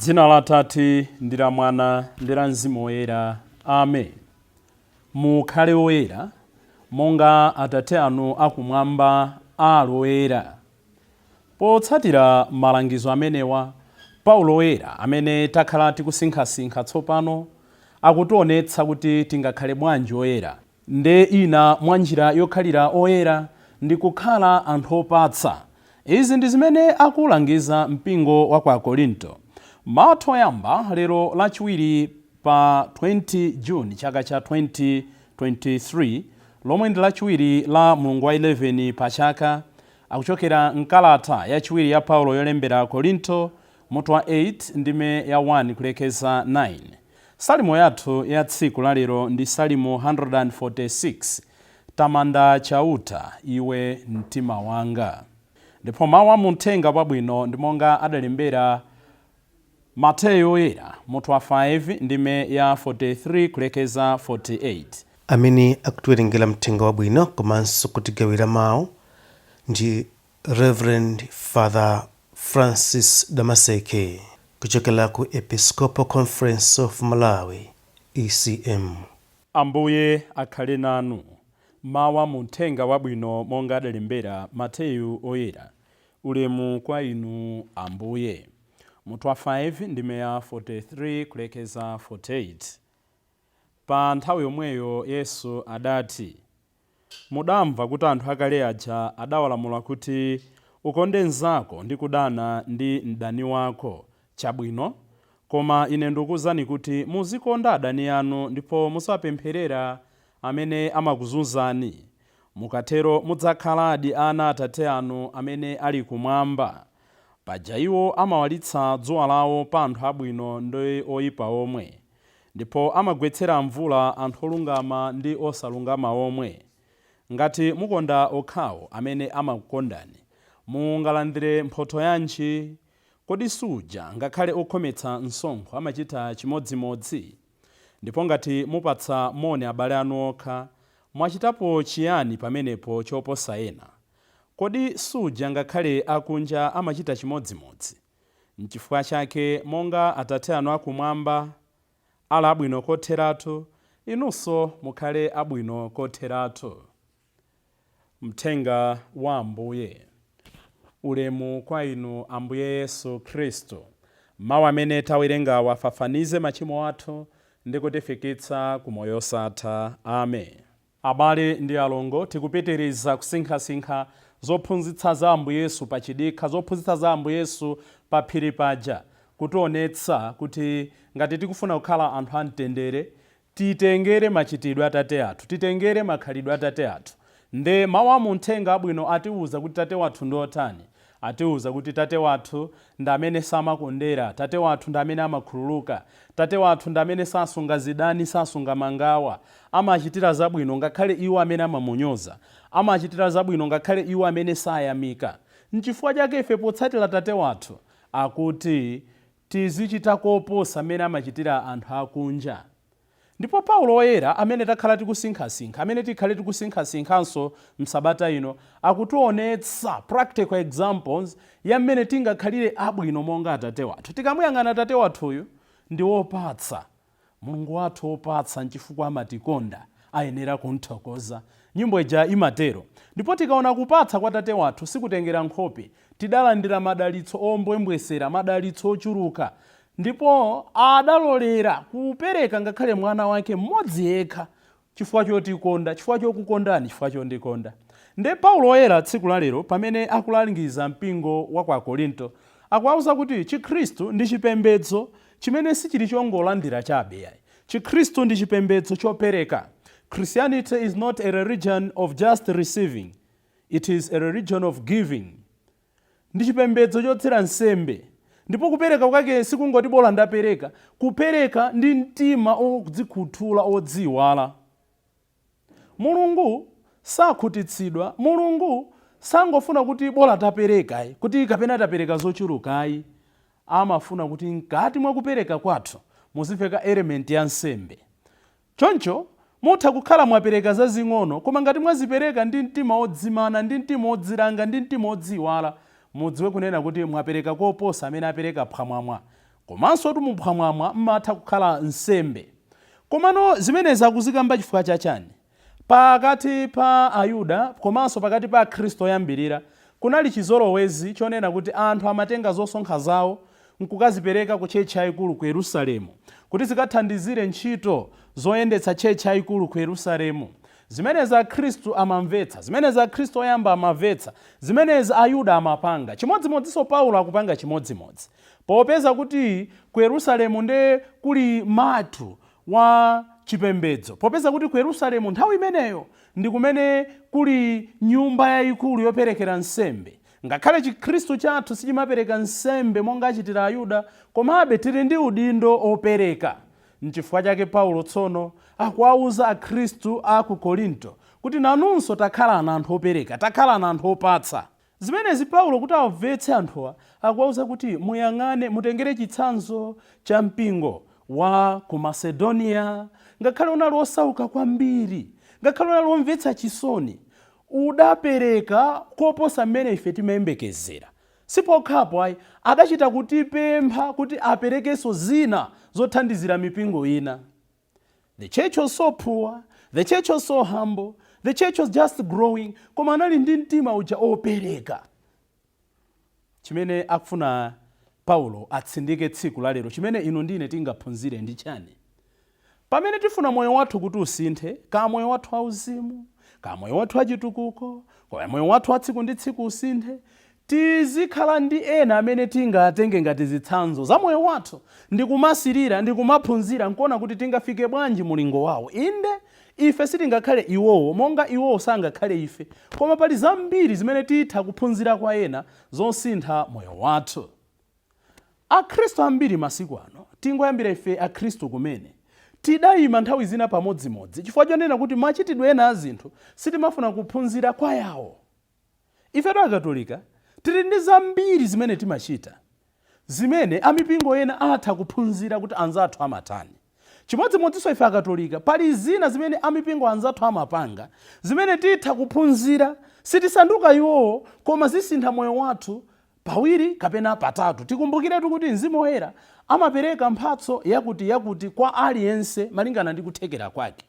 Mdzina la Atate ndi la Mwana ndi la Mzimu Woyera. Amen. Mukhale oyera monga Atate anu akumwamba ali oyera. Potsatira malangizo amenewa, Paulo oyera amene takhala tikusinkhasinkha tsopano akutionetsa kuti tingakhale bwanji oyera. Nde ina mwa njira yokhalira oyera ndi kukhala anthu opatsa. Izi ndi zimene akulangiza mpingo wa kwa Korinto. Mawu oyamba lero Lachiwiri pa 20 June chaka cha 2023, lomwe ndi lachiwiri la Mulungu wa 11 Pachaka, akuchokera mkalata yachiwiri ya Paulo yolembera Korinto, mutu wa 8 ndime ya 1 kulekeza 9. Salimo yathu ya tsiku la lero ndi Salimo 146, tamanda chauta iwe mtima wanga. Ndipo mawu amuthenga pabwino ndi monga adalembera Mateyu oyera, mutu wa 5 ndime ya 43 kulekeza 48. Amene akutiwerengera mthenga wabwino komanso kutigawira mawu ndi Reverend Father Francis Damaseke kuchokera ku Episcopal Conference of Malawi, ECM. Ambuye akhale nanu. Mawu amuthenga wabwino monga adalembera Mateyu oyera. Ulemu kwa inu Ambuye. Mutu wa 5 ndime ya 43 kulekeza 48. Pa nthawi yomweyo Yesu adati, mudamva kuti anthu akale aja adawalamula kuti ukonde mnzako ndi kudana ndi mdani wako. Chabwino, koma ine ndikuwuzani kuti muzikonda adani anu ndipo musapempherera amene amakuzunzani. Mukatero mudzakhaladi ana Atate anu amene ali kumwamba. Paja iwo amawalitsa dzuwa lawo pa anthu abwino ndi oyipa omwe, ndipo amagwetsera mvula anthu olungama ndi osalungama omwe. Ngati mukonda okhawo amene amakukondani, mungalandire mphotho yanji? Kodi suja ngakhale okhometsa msonkho amachita chimodzimodzi? Ndipo ngati mupatsa moni abale anu okha, mwachitapo chiyani pamenepo choposa ena? Kodi suja ngakhale akunja amachita chimodzimodzi? N'chifukwa chake monga Atate anu akumwamba ali abwino kotheratu, inunso mukhale abwino kotheratu. Mthenga wa Ambuye. Ulemu kwa inu Ambuye Yesu Khristu. Mawu amene tawerenga wafafanize machimo athu ndi kutifikitsa ku moyo osatha. Amen. Abale ndi alongo, tikupitiriza kusinkhasinkha zophunzitsa za Ambuye Yesu pachidikha, zophunzitsa za Ambuye Yesu pa phiri paja, kutionetsa kuti ngati tikufuna kukhala anthu amtendere, titengere machitidwe Atate athu, titengere makhalidwe Atate athu. Nde mawu amuthenga abwino atiwuza kuti Tate wathu ndi otani. Atiwuza kuti Tate wathu ndi amene samakondera, Tate wathu ndi amene amakhululuka, Tate wathu ndi amene sasunga zidani, sasunga mangawa, amachitira zabwino ngakhale iwo amene amamunyoza, amachitira zabwino ngakhale iwo amene sayamika. N'chifukwa chake ife potsatira Tate wathu akuti tizichita koposa amene amachitira anthu akunja. Ndipo Paulo oyera amene takhala tikusinkhasinkha, amene tikhale tikusinkhasinkhanso msabata ino, akutionetsa practical examples ya mmene tingakhalire abwino monga Atate wathu. Tikamuyang'ana Atate wathuyu ndi wopatsa. Mulungu wathu wopatsa n'chifukwa amatikonda, ayenera kumthokoza. Nyimbo ija imatero. Ndipo tikaona kupatsa kwa Atate wathu sikutengera nkhope, tidalandira madalitso ombwembwesera, madalitso ochuluka. Ndipo adalolera kupereka ngakhale mwana wake mmodzi yekha, chifukwa chotikonda, chifukwa chokukondani, chifukwa chondikonda. Nde Paulo oyera tsiku la lero pamene akulangiza mpingo wa kwa Korinto, akuwauza kuti Chikhristu ndi chipembedzo chimene sichili chongolandira chabe. Chikhristu ndi chipembedzo chopereka. Christianity is not a religion of just receiving. It is a religion of giving. Ndi chipembedzo chotsira nsembe. Ndipo kupereka kwake sikungoti bola ndapereka, kupereka ndi mtima odzikhuthula odziwala. Mulungu sakhutitsidwa, Mulungu sangofuna kuti bola tapereka, kuti kapena tapereka zochuluka. Amafuna kuti ngati mwa kupereka kwathu muzifeka element ya nsembe. Choncho mutha kukhala mwapereka zazing'ono, koma ngati mwazipereka ndi mtima odzimana, ndi mtima odzilanga, ndi mtima odziwala, mudziwe kunena kuti mwapereka koposa amene apereka phamwamwa. komanso muphwamwamwa mmatha kukhala nsembe. Komano zimenezi akuzikamba chifukwa chachani? Pakati pa Ayuda komanso pakati pa Akhristu oyambirira kunali chizolowezi chonena kuti anthu amatenga zosonkha zawo nkukazipereka ku tchechi yayikulu ku Yerusalemu kuti zikathandizire ntchito zoyendetsa tchechi yayikulu ku Yerusalemu. Zimenezi Akhristu amamvetsa, zimenezi Akhristu oyamba amamvetsa, zimenezi Ayuda amapanga. Chimodzimodzinso Paulo akupanga chimodzimodzi. Popeza kuti ku Yerusalemu nde kuli matu wa chipembedzo. Popeza kuti ku Yerusalemu nthawi imeneyo ndi kumene kuli nyumba yayikulu yoperekera nsembe. Ngakhale Chikhristu chathu sichimapereka nsembe monga achitira Ayuda, komabe tili ndi udindo opereka. N'chifukwa chake Paulo tsono akuwauza Akhristu a ku Korinto kuti nanunso takhala anthu opereka, takhala anthu opatsa. Zimenezi Paulo kuti amvetse anthuwa akuwauza kuti muyang'ane, mutengere chitsanzo cha mpingo wa ku Macedonia, ngakhale unali osauka kwambiri, ngakhale unali omvetsa chisoni, udapereka koposa mmene ife timayembekezera. Sipokhapo ayi, adachita kutipempha kuti aperekenso zina zothandizira mipingo ina. The church was so poor, the church was so humble, the church was just growing, koma anali ndi mtima uja opereka. Chimene akufuna Paulo atsindike tsiku la lero, chimene inu ndine tingaphunzire ndi chani? Pamene tifuna moyo wathu kuti usinthe, ka moyo wathu auzimu, ka moyo wathu achitukuko, ka moyo wathu wa tsiku ndi tsiku usinthe, tizikhala ndi ena amene tingatenge ngati zitsanzo za moyo wathu ndi kumasirira ndi kumaphunzira nkuona kuti tingafike bwanji mulingo wawo. Inde ife sitingakhale iwowo monga iwowo sangakhale ife, koma pali zambiri zimene titha kuphunzira kwa ena zosintha moyo wathu. Akhristu ambiri masiku ano, tingoyambira ife Akhristu kumene tidayima nthawi zina pamodzimodzi chifukwa chonena kuti machitidwe ena a zinthu sitimafuna kuphunzira kwa yawo. Ife Akatolika tili ndi zambiri zimene timachita, zimene amipingo ena atha kuphunzira kuti anzathu amatani. Chimodzimodzinso ife Akatolika pali zina zimene amipingo anzathu amapanga, zimene titha kuphunzira, sitisanduka iwowo koma zisintha moyo wathu pawiri kapena patatu. Tikumbukiretu kuti Mzimu Woyera amapereka mphatso yakuti kwa aliyense malingana ndi kuthekera kwake.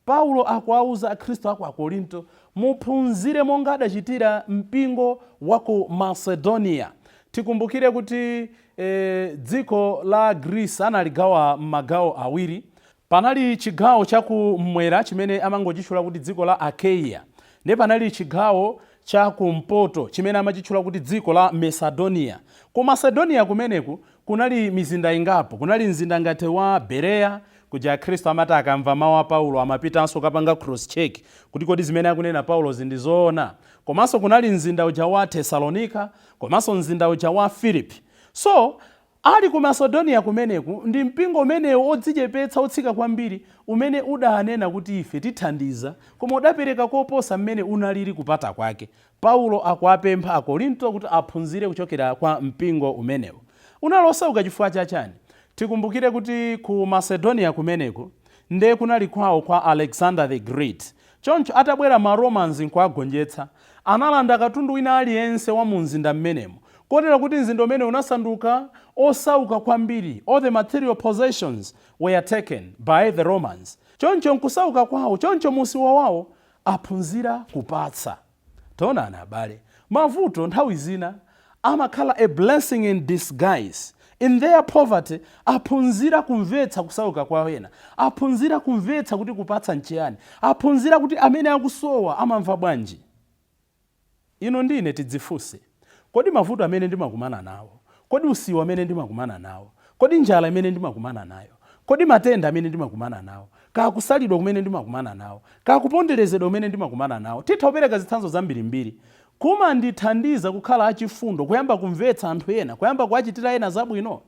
Paulo akuwauza Akhristu aku Akorinto muphunzire monga adachitira mpingo wa ku Macedonia. Tikumbukire kuti dziko la Greece analigawa m'magawo awiri. Panali chigawo chakumwera chimene amangochitchula kuti dziko la Akeia, ndi panali chigawo chakumpoto chimene amachitchula kuti dziko la Macedonia. Ku Macedonia kumeneku kunali mizinda ingapo, kunali mzinda ngati wa Berea, kuja Akhristu amati akamva mawu a Paulo amapitanso kapanga cross check kuti kodi zimene akunena Paulo zindizoona. Komanso kunali mzinda uja wa Thessalonica, komanso mzinda uja wa Philippi. So ali ku Macedonia kumeneku ndi mpingo umene odzichepetsa otsika kwambiri umene udanena kuti ife tithandiza, koma udapereka koposa mmene unaliri kupata kwake. Paulo akuwapempha Akorinto kuti aphunzire kuchokera kwa mpingo umenewu. Unali osauka chifukwa chachani? Tikumbukire kuti ku Macedonia kumeneku nde kunali kwawo kwa Alexander the Great. Choncho atabwera ma Romans nkuwagonjetsa, analanda katundu wina aliyense wa mu mzinda mmenemu, kotera kuti mzinda umene unasanduka osauka kwambiri. All the material possessions were taken by the Romans. Choncho nkusauka kwawo, choncho musiwa wawo aphunzira kupatsa. Taonani abale, mavuto nthawi zina amakhala a blessing in disguise. In their poverty, aphunzira kumvetsa kusauka kwa wena, aphunzira kumvetsa kuti kupatsa nchiyani, aphunzira kuti amene akusowa amamva bwanji. Ino ndine tidzifunse, kodi mavuto amene ndimakumana nawo, kodi usiwa amene ndimakumana nawo, kodi njala amene ndimakumana nayo, kodi matenda amene ndimakumana nawo, kakusalidwa kumene ndimakumana nawo, kakuponderezedwa kumene ndimakumana nawo, titha kupereka zitsanzo zambirimbiri kumandithandiza kukhala achifundo, kuyamba kumvetsa anthu ena, kuyamba kuachitira ena zabwino.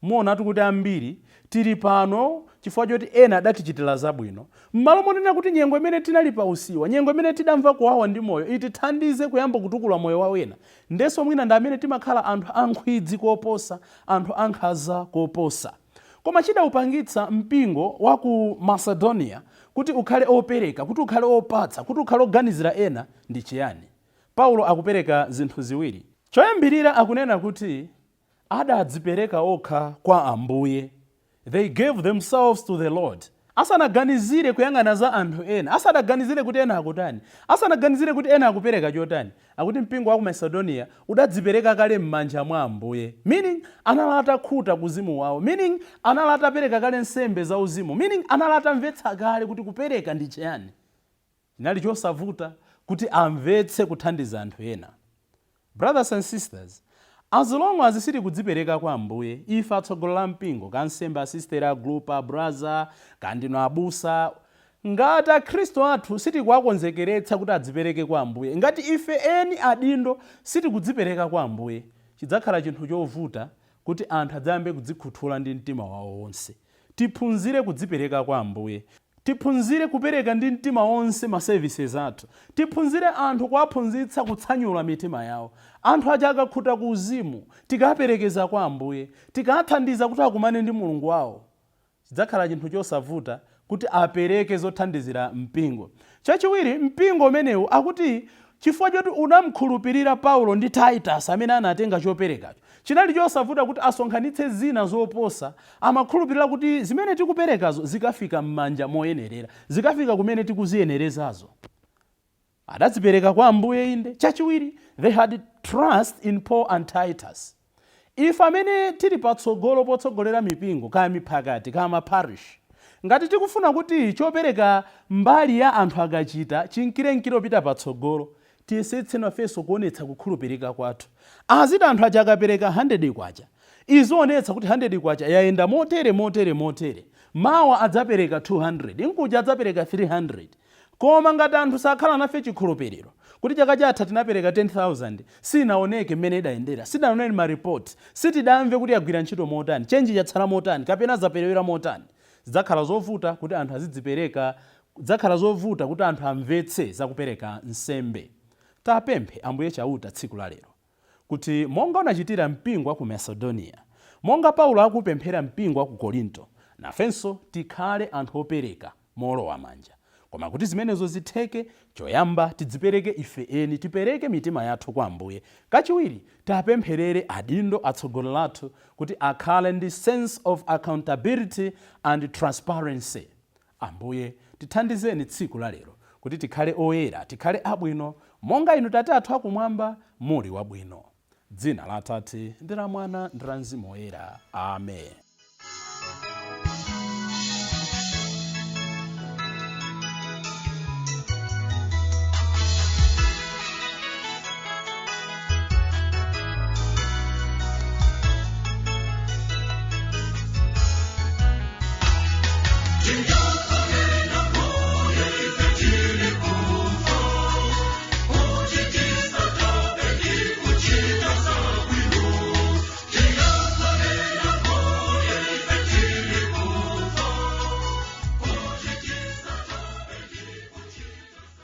Muonatu kuti ambiri tili pano chifukwa choti ena adatichitira zabwino, m'malo monena kuti nyengo imene tinali pa usiwa, nyengo imene tidamva kuwawa ndi moyo itithandize kuyamba kutukula moyo wa wena. Ndenso mwina ndi amene timakhala anthu ankhwidzi koposa, anthu ankhaza koposa. Koma chidawupangitsa mpingo wa ku Macedonia kuti ukhale opereka, kuti ukhale opatsa, kuti ukhale oganizira ena ndi chiyani? Paulo akupereka zinthu ziwiri. Choyambirira akunena kuti adadzipereka okha kwa Ambuye. They gave themselves to the Lord. Asanaganizire kuyang'ana za anthu ena, asanaganizire kuti ena akutani, asanaganizire kuti ena akupereka chotani. Akuti mpingo wa ku Macedonia udadzipereka kale m'manja mwa Ambuye, meaning analata khuta kuzimu wawo, meaning analata pereka kale nsembe za uzimu, meaning analata mvetsa kale kuti kupereka ndi chiyani. Chinali chosavuta kuti amvetse kuthandiza anthu ena. Brothers and sisters, as long as siti kudzipereka kwa Ambuye, ife atsogoleri a mpingo, kansembe, asisteri, agroup, abraza, kandino abusa, ngati akhristu athu siti kuwakonzekeretsa kuti adzipereke kwa Ambuye, ngati ife eni adindo siti kudzipereka kwa Ambuye, chidzakhala chinthu chovuta kuti anthu adzayambe kudzikhuthula ndi mtima wawo wonse. Tiphunzire kudzipereka kwa Ambuye. Tiphunzire kupereka ndi mtima wonse ma services athu. Tiphunzire anthu kuwaphunzitsa kutsanyula mitima yawo. Anthu aja akakhuta ku uzimu, tikaperekeza kwa Ambuye, tikathandiza kuti akumane ndi Mulungu wawo. Chidzakhala chinthu chosavuta kuti apereke zothandizira mpingo. Chachiwiri, mpingo umenewu akuti chifukwa choti unamkhulupirira Paulo ndi Titus amene anatenga choperekacho, chinali chosavuta kuti asonkhanitse zina zoposa, amakhulupirira kuti zimene tikuperekazo zikafika m'manja moyenerera, zikafika kumene tikuziyenerezazo. Adadzipereka kwa Ambuye inde. Chachiwiri, they had trust in Paul and Titus. Ife amene tili patsogolo potsogolera mipingo, kaya miphakati, kaya maparish, ngati tikufuna kuti chopereka mbali ya anthu akachita chinkirenkiro pita patsogolo, tiyesetse nafenso kuonetsa kukhulupirika kwathu. Aziti anthu aja akapereka 100 kwacha, izionetsa kuti 100 kwacha yayenda motere. Mawa adzapereka 200, nkuja adzapereka 300. Koma ngati anthu sakhala nafe chikhulupiriro kuti chaka chatha tinapereka 10,000, sinaoneke mmene idayendera, sinaoneke maripoti, sitidamve kuti yagwira ntchito motani, chenji chatsala motani, kapena zaperewera motani. Zidzakhala zovuta kuti anthu azidzipereka, zidzakhala zovuta kuti anthu amvetse zakupereka nsembe. Tapemphe Ambuye chauta tsiku la lero kuti monga unachitira mpingo wa ku Macedonia, monga Paulo akupemphera mpingo wa ku Korinto, nafenso tikhale anthu opereka molowa manja. Koma kuti zimenezo zitheke, choyamba tidzipereke ife eni, tipereke mitima yathu kwa Ambuye. Kachiwiri, tapempherere adindo atsogoleri athu kuti akhale ndi sense of accountability and transparency. Ambuye tithandizeni tsiku la lero kuti tikhale oyera, tikhale abwino, monga inu Tate athu akumwamba muli wabwino. Dzina la Atate ndi la Mwana ndi la Mzimu Woyera. Amen. Jingle